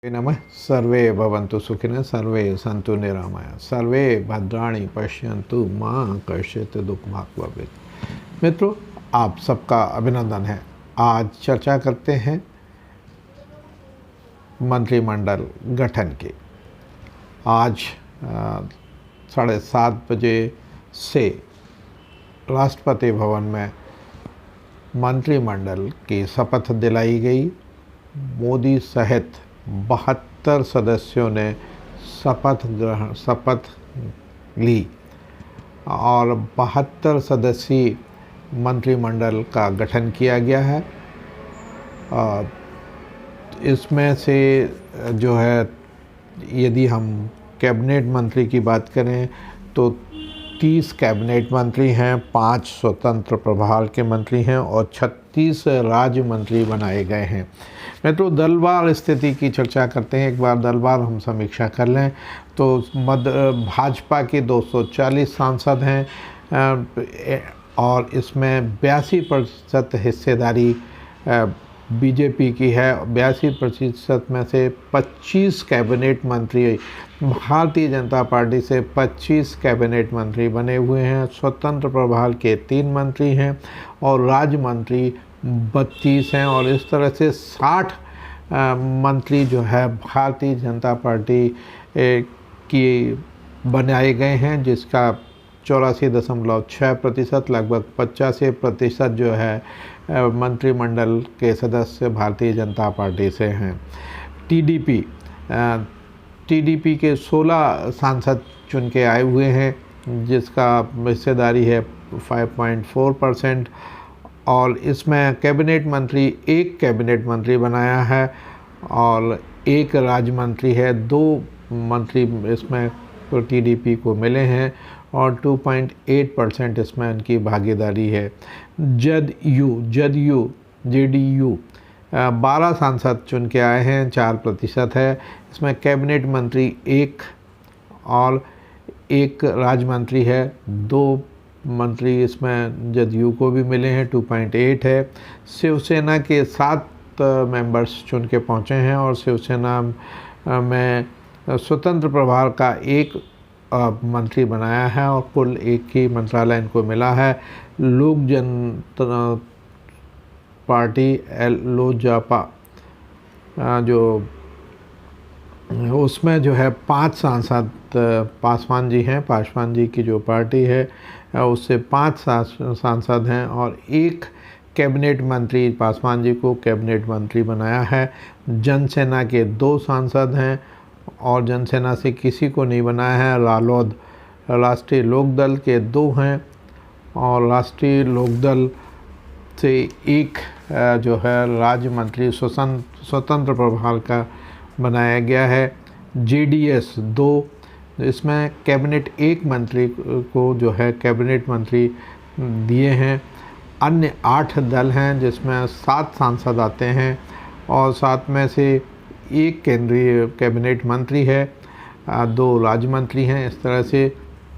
नमः। सर्वे भवन्तु सुखिनः, सर्वे सन्तु निरामया, सर्वे भद्राणि पश्यन्तु मां कश्चित् दुःखभाग् भवेत्। मित्रों, आप सबका अभिनंदन है। आज चर्चा करते हैं मंत्रिमंडल गठन की। आज 7:30 बजे से राष्ट्रपति भवन में मंत्रिमंडल की शपथ दिलाई गई। मोदी सहित 72 सदस्यों ने शपथ ली और 72 सदस्यीय मंत्रिमंडल का गठन किया गया है। इसमें से जो है, यदि हम कैबिनेट मंत्री की बात करें तो 30 कैबिनेट मंत्री हैं, 5 स्वतंत्र प्रभार के मंत्री हैं और 36 राज्य मंत्री बनाए गए हैं। मित्रों, दलवार स्थिति की चर्चा करते हैं। एक बार दलवार हम समीक्षा कर लें तो भाजपा के 240 सांसद हैं और इसमें 82% हिस्सेदारी बीजेपी की है। 82% में से 25 कैबिनेट मंत्री भारतीय जनता पार्टी से 25 कैबिनेट मंत्री बने हुए हैं। स्वतंत्र प्रभार के 3 मंत्री हैं और राज्य मंत्री 32 हैं और इस तरह से 60 मंत्री जो है भारतीय जनता पार्टी की बनाए गए हैं, जिसका 84.6%, लगभग 85% जो है मंत्रिमंडल के सदस्य भारतीय जनता पार्टी से हैं। टीडीपी के 16 सांसद चुन के आए हुए हैं, जिसका हिस्सेदारी है 5.4% और इसमें कैबिनेट मंत्री, एक कैबिनेट मंत्री बनाया है और एक राज्य मंत्री है। 2 मंत्री इसमें टीडीपी को मिले हैं और 2.8% इसमें इनकी भागीदारी है। जेडीयू 12 सांसद चुन के आए हैं, 4% है। इसमें कैबिनेट मंत्री 1 और एक राज्य मंत्री है। 2 मंत्री इसमें जदयू को भी मिले हैं, 2.8 है। शिवसेना के 7 मेंबर्स चुन के पहुँचे हैं और शिवसेना में स्वतंत्र प्रभार का 1 मंत्री बनाया है और कुल 1 ही मंत्रालय इनको मिला है। लोक जन पार्टी लोजपा जो उसमें जो है 5 सांसद पासवान जी हैं। पासवान जी की जो पार्टी है उससे 5 सांसद हैं और 1 कैबिनेट मंत्री, पासवान जी को कैबिनेट मंत्री बनाया है। जनसेना के 2 सांसद हैं और जनसेना से किसी को नहीं बनाया है। रालोद, राष्ट्रीय लोकदल के 2 हैं और राष्ट्रीय लोकदल से 1 जो है राज्य मंत्री स्वतंत्र प्रभार का बनाया गया है। जेडीएस 2, इसमें कैबिनेट 1 मंत्री को जो है कैबिनेट मंत्री दिए हैं। अन्य 8 दल हैं जिसमें 7 सांसद आते हैं और 7 में से 1 केंद्रीय कैबिनेट मंत्री है, 2 राज्य मंत्री हैं। इस तरह से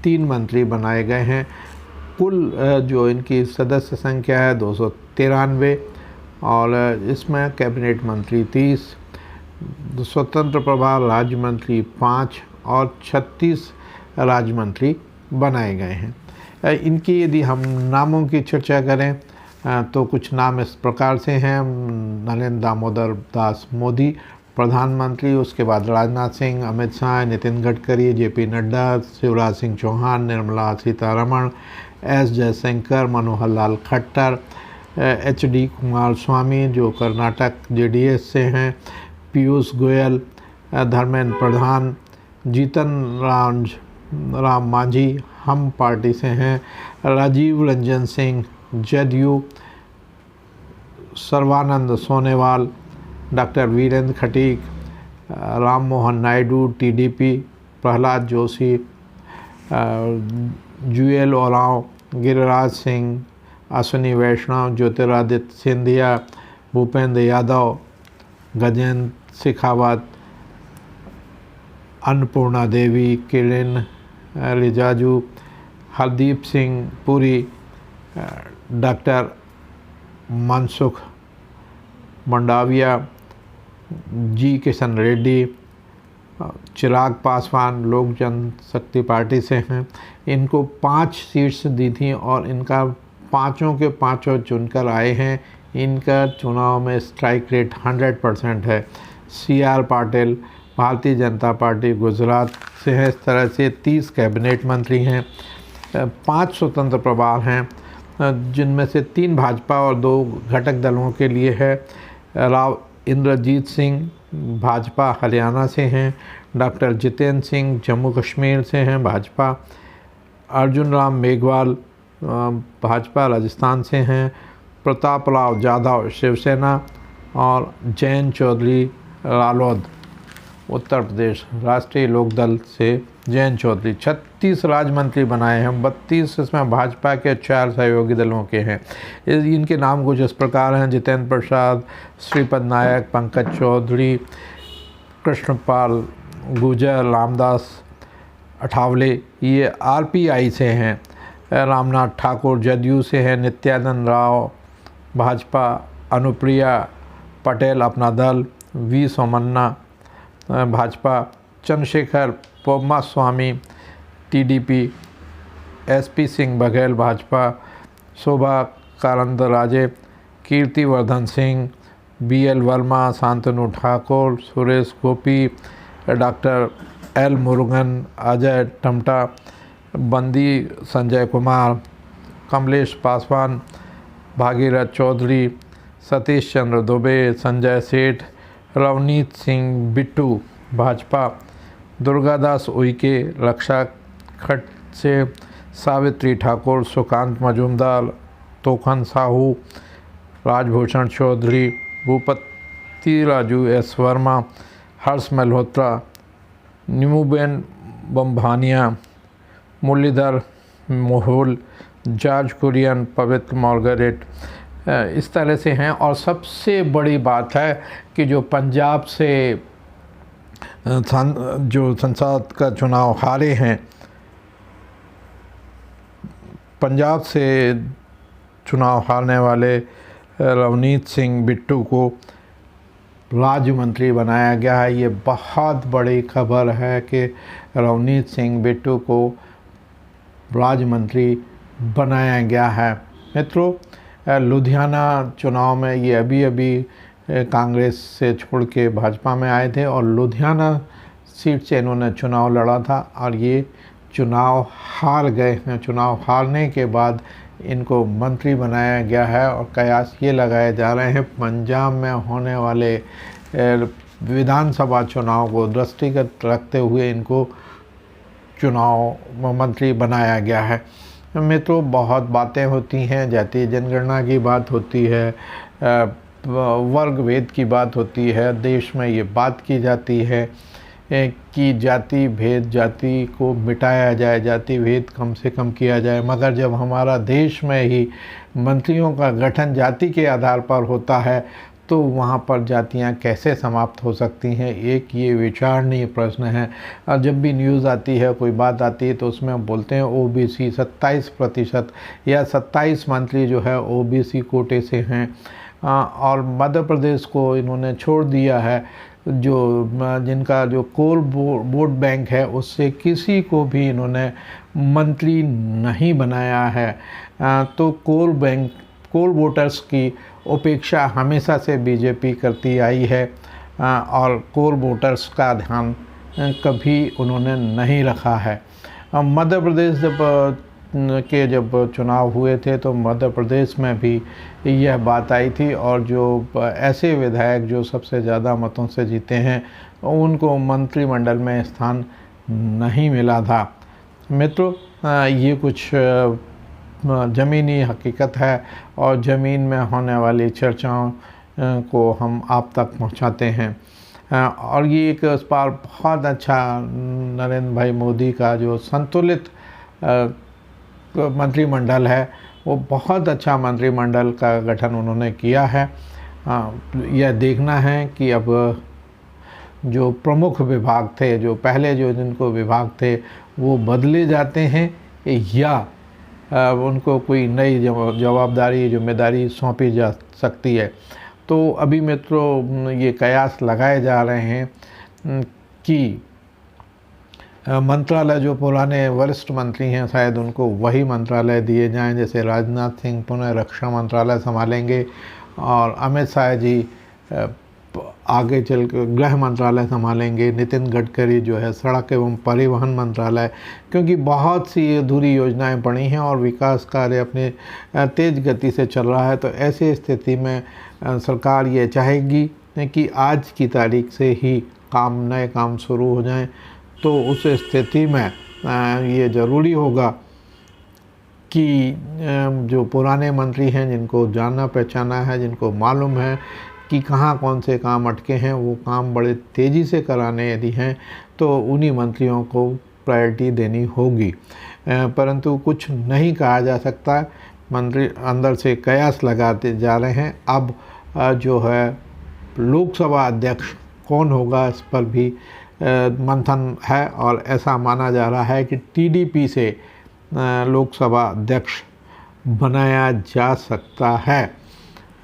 3 मंत्री बनाए गए हैं। कुल जो इनकी सदस्य संख्या है 293 और इसमें कैबिनेट मंत्री 30, स्वतंत्र प्रभार राज्य मंत्री 5 और 36 राज्य मंत्री बनाए गए हैं। इनकी यदि हम नामों की चर्चा करें तो कुछ नाम इस प्रकार से हैं। नरेंद्र दामोदर दास मोदी प्रधानमंत्री, उसके बाद Rajnath Singh, Amit Shah, Nitin Gadkari, JP Nadda, Shivraj Singh Chauhan, Nirmala Sitharaman, S Jaishankar, Manohar Lal Khattar, HD Kumaraswamy जो कर्नाटक जेडीएस से हैं, पीयूष गोयल, धर्मेंद्र प्रधान, जीतन राम मांझी हम पार्टी से हैं, राजीव रंजन सिंह जदयू, सर्बानंद सोनोवाल, डॉक्टर वीरेंद्र खटीक, राम मोहन नायडू टीडीपी, प्रहलाद जोशी, जुएल ओरांव, गिरिराज सिंह, अश्विनी वैष्णव, ज्योतिरादित्य सिंधिया, भूपेंद्र यादव, गजेंद्र शेखावत, अन्नपूर्णा देवी, किरण रिजिजू, हरदीप सिंह पुरी, डॉक्टर मनसुख मंडाविया, जी किशन रेड्डी, चिराग पासवान लोक जनशक्ति पार्टी से हैं। इनको 5 सीट्स दी थी और इनका पाँचों के पाँचों चुनकर आए हैं। इनका चुनाव में स्ट्राइक रेट 100% है। CR पाटिल भारतीय जनता पार्टी गुजरात से है। इस तरह से 30 कैबिनेट मंत्री हैं, 5 स्वतंत्र प्रभार हैं, जिनमें से 3 भाजपा और 2 घटक दलों के लिए है। राव इंद्रजीत सिंह भाजपा हरियाणा से हैं। डॉक्टर जितेंद्र सिंह जम्मू कश्मीर से हैं भाजपा। अर्जुन राम मेघवाल भाजपा राजस्थान से हैं। प्रताप राव जाधव शिवसेना और जयंत चौधरी रालोद उत्तर प्रदेश राष्ट्रीय लोकदल से जयंत चौधरी 36 राज्य मंत्री बनाए हैं। 32 इसमें भाजपा के 4 सहयोगी दलों के हैं। इनके नाम कुछ इस प्रकार हैं: जितेंद्र प्रसाद, श्रीपद नायक, पंकज चौधरी, कृष्णपाल गुर्जर, रामदास अठावले ये RPI से हैं। रामनाथ ठाकुर जदयू से हैं। Nityanand Rao Bhajpa, Anupriya Patel Apna Dal, V Somanna Bhajpa, Chandrashekhar Pammaswami TDP, SP Singh Baghel Bhajpa, Shobha Karandlaje, Kirtivardhan Singh, BL Verma, Shantanu Thakur, Suresh Gopi, doctor L Murugan, Ajay Tamta, Bandi Sanjay Kumar, Kamlesh Paswan, Bhagirath Chaudhary, Satish Chandra Dubey, Sanjay Seth, Ravneet Singh Bittu Bhajpa, Durgadas Uikey रक्षा खट से, सावित्री ठाकुर, सुकांत मजूमदार, तोखन साहू, राजभूषण चौधरी, भूपति राजू S वर्मा, हर्ष मल्होत्रा, नीमूबेन बम्भानिया, मुरलीधर मोहोल, जॉर्ज कुरियन, पवित्र मार्गरेट इस तरह से हैं। और सबसे बड़ी बात है कि जो पंजाब से जो संसद का चुनाव हारे हैं, पंजाब से चुनाव हारने वाले रवनीत सिंह बिट्टू को राज्य मंत्री बनाया गया है। ये बहुत बड़ी खबर है कि रवनीत सिंह बिट्टू को राज्य मंत्री बनाया गया है। मित्रों, लुधियाना चुनाव में ये अभी कांग्रेस से छोड़ के भाजपा में आए थे और लुधियाना सीट से इन्होंने चुनाव लड़ा था और ये चुनाव हार गए हैं। चुनाव हारने के बाद इनको मंत्री बनाया गया है और कयास ये लगाए जा रहे हैं पंजाब में होने वाले विधानसभा चुनाव को दृष्टिगत रखते हुए इनको चुनाव मंत्री बनाया गया है। मित्रों, बहुत बातें होती हैं, जातीय जनगणना की बात होती है, वर्ग भेद की बात होती है, देश में ये बात की जाती है कि जाति भेद, जाति को मिटाया जाए, जाति भेद कम से कम किया जाए। मगर जब हमारा देश में ही मंत्रियों का गठन जाति के आधार पर होता है तो वहाँ पर जातियाँ कैसे समाप्त हो सकती हैं, एक ये विचारणीय प्रश्न है। और जब भी न्यूज़ आती है, कोई बात आती है तो उसमें बोलते हैं OBC 27% या 27 मंत्री जो है OBC कोटे से हैं। और मध्य प्रदेश को इन्होंने छोड़ दिया है, जो जिनका जो कोल वोट बैंक है उससे किसी को भी इन्होंने मंत्री नहीं बनाया है। तो कोल वोटर्स की उपेक्षा हमेशा से बीजेपी करती आई है और कोल वोटर्स का ध्यान कभी उन्होंने नहीं रखा है। मध्य प्रदेश जब चुनाव हुए थे तो मध्य प्रदेश में भी यह बात आई थी और जो ऐसे विधायक जो सबसे ज़्यादा मतों से जीते हैं उनको मंत्रिमंडल में स्थान नहीं मिला था। मित्रों, ये कुछ ज़मीनी हकीकत है और ज़मीन में होने वाली चर्चाओं को हम आप तक पहुंचाते हैं। और ये एक इस बार बहुत अच्छा नरेंद्र भाई मोदी का जो संतुलित मंत्रिमंडल है वो बहुत अच्छा मंत्रिमंडल का गठन उन्होंने किया है। यह देखना है कि अब जो प्रमुख विभाग थे, जो पहले जो जिनको विभाग थे वो बदले जाते हैं या उनको कोई नई जवाबदारी जिम्मेदारी सौंपी जा सकती है। तो अभी मित्रों ये कयास लगाए जा रहे हैं कि मंत्रालय जो पुराने वरिष्ठ मंत्री हैं शायद उनको वही मंत्रालय दिए जाएं, जैसे राजनाथ सिंह पुनः रक्षा मंत्रालय संभालेंगे और अमित शाह जी आगे चल कर गृह मंत्रालय संभालेंगे, नितिन गडकरी जो है सड़क एवं परिवहन मंत्रालय, क्योंकि बहुत सी अधूरी योजनाएं पड़ी हैं और विकास कार्य अपने तेज़ गति से चल रहा है। तो ऐसी स्थिति में सरकार ये चाहेगी कि आज की तारीख से ही नए काम शुरू हो जाएं। तो उस स्थिति में ये ज़रूरी होगा कि जो पुराने मंत्री हैं, जिनको जाना पहचाना है, जिनको मालूम है कि कहाँ कौन से काम अटके हैं, वो काम बड़े तेज़ी से कराने यदि हैं तो उन्हीं मंत्रियों को प्रायोरिटी देनी होगी। परंतु कुछ नहीं कहा जा सकता, मंत्री अंदर से कयास लगाते जा रहे हैं। अब जो है लोकसभा अध्यक्ष कौन होगा इस पर भी मंथन है और ऐसा माना जा रहा है कि टीडीपी से लोकसभा अध्यक्ष बनाया जा सकता है।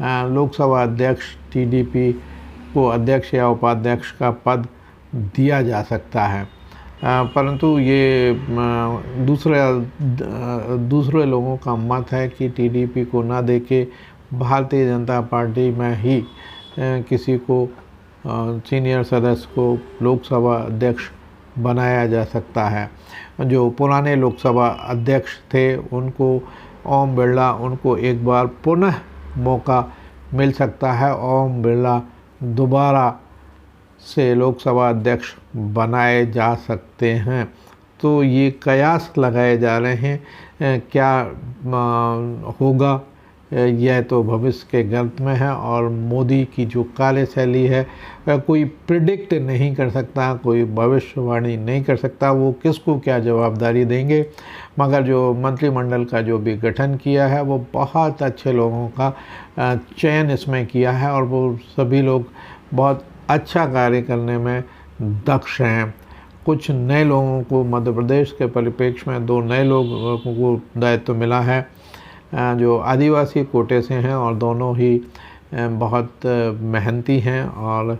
लोकसभा अध्यक्ष टिडिपि को अध्यक्ष या उपाध्यक्ष का पद दिया जा सकता है, परंतु ये दूसरे लोगों का मत है कि टीडीपी को ना देके भारतीय जनता पार्टी में ही किसी को सीनियर सदस्य को लोकसभा अध्यक्ष बनाया जा सकता है। जो पुराने लोकसभा अध्यक्ष थे उनको ओम बिरला, उनको एक बार पुनः मौका मिल सकता है। ओम बिरला दोबारा से लोकसभा अध्यक्ष बनाए जा सकते हैं। तो ये कयास लगाए जा रहे हैं, क्या होगा यह तो भविष्य के गर्त में है। और मोदी की जो कार्यशैली है कोई प्रिडिक्ट नहीं कर सकता, कोई भविष्यवाणी नहीं कर सकता वो किसको क्या जवाबदारी देंगे। मगर जो मंत्रिमंडल का जो भी गठन किया है वो बहुत अच्छे लोगों का चयन इसमें किया है और वो सभी लोग बहुत अच्छा कार्य करने में दक्ष हैं। कुछ नए लोगों को मध्य प्रदेश के परिप्रेक्ष्य में 2 नए लोगों को दायित्व मिला है जो आदिवासी कोटे से हैं और दोनों ही बहुत मेहनती हैं और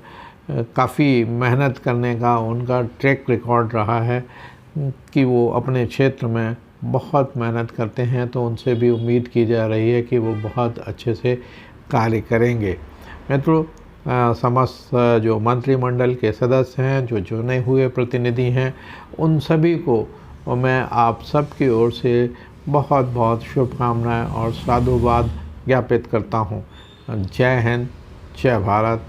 काफ़ी मेहनत करने का उनका ट्रैक रिकॉर्ड रहा है कि वो अपने क्षेत्र में बहुत मेहनत करते हैं। तो उनसे भी उम्मीद की जा रही है कि वो बहुत अच्छे से कार्य करेंगे। मित्रों, समस्त जो मंत्रिमंडल के सदस्य हैं, जो चुने हुए प्रतिनिधि हैं, उन सभी को मैं आप सबकी ओर से बहुत बहुत शुभकामनाएं और साधुवाद ज्ञापित करता हूं। जय हिंद, जय भारत।